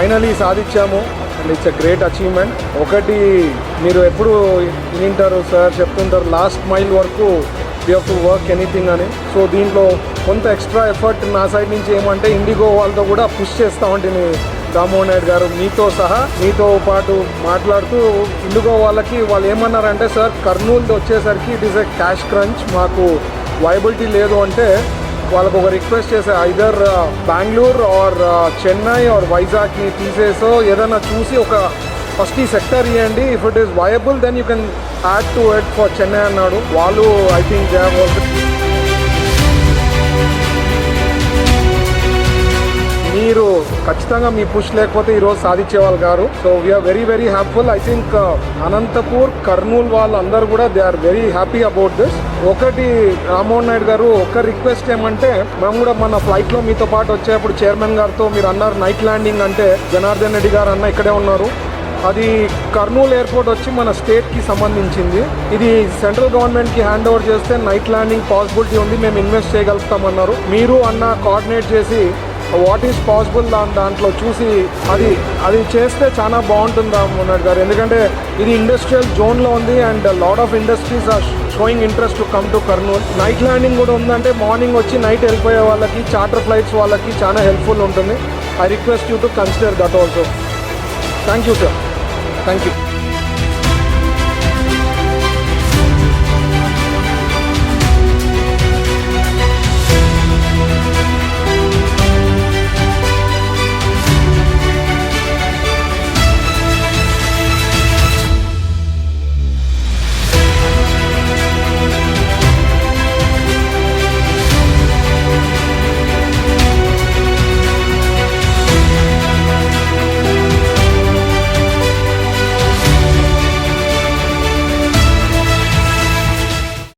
Finally సాధించాము and it's a great achievement. ఒకటి మీరు ఎప్పుడు వింటారు సార్ చెప్తుంటారు, లాస్ట్ మైల్ వరకు we have to work anything అని. సో దీంట్లో కొంత ఎక్స్ట్రా ఎఫర్ట్ నా సైడ్ నుంచి ఏమంటే ఇండిగో వాళ్ళతో కూడా పుష్ చేస్తా ఉంటుంది రామ్మోహన్ నాయుడు గారు, మీతో పాటు మాట్లాడుతూ ఇండిగో వాళ్ళకి వాళ్ళు ఏమన్నారంటే, సార్ కర్నూలు వచ్చేసరికి it is a cash crunch, మాకు వైబిలిటీ లేదు అంటే వాళ్ళకు ఒక రిక్వెస్ట్ చేసే either Bengaluru or Chennai or వైజాగ్ని తీసేసో ఏదైనా చూసి ఒక ఫస్ట్ ఈ సెక్టర్ ఇవ్వండి, if it is viable then you can add to it for Chennai అన్నాడు. వాళ్ళు I think they have also. మీరు ఖచ్చితంగా మీ పుష్ లేకపోతే ఈరోజు సాధించేవాళ్ళు గారు. So we are very very happyful. I think Anantapur, Kurnool వాళ్ళు అందరూ కూడా they are very happy about this. ఒకటి రామ్మోహన్ నాయుడు గారు ఒక రిక్వెస్ట్ ఏమంటే, మేము కూడా మన ఫ్లైట్లో మీతో పాటు వచ్చేప్పుడు చైర్మన్ గారితో మీరు అన్నారు నైట్ ల్యాండింగ్ అంటే, జనార్దన్ రెడ్డి గారు అన్న ఇక్కడే ఉన్నారు, అది కర్నూలు ఎయిర్పోర్ట్ వచ్చి మన స్టేట్కి సంబంధించింది. ఇది సెంట్రల్ గవర్నమెంట్కి హ్యాండ్ ఓవర్ చేస్తే నైట్ ల్యాండింగ్ పాసిబిలిటీ ఉంది, మేము ఇన్వెస్ట్ చేయగలుగుతామన్నారు. మీరు అన్న కోఆర్డినేట్ చేసి వాట్ ఈస్ పాసిబుల్ దాంట్లో చూసి అది చేస్తే చాలా బాగుంటుంది రామ్మోహన్ నాయుడు గారు. ఎందుకంటే ఇది ఇండస్ట్రియల్ జోన్లో ఉంది and lot of industries are showing interest to come to Kurnool. Night landing కూడా ఉందంటే మార్నింగ్ వచ్చి నైట్ వెళ్ళిపోయే వాళ్ళకి, చార్టర్ ఫ్లైట్స్ వాళ్ళకి చాలా హెల్ప్ఫుల్ ఉంటుంది. I request you to consider that also. Thank you sir. Thank you.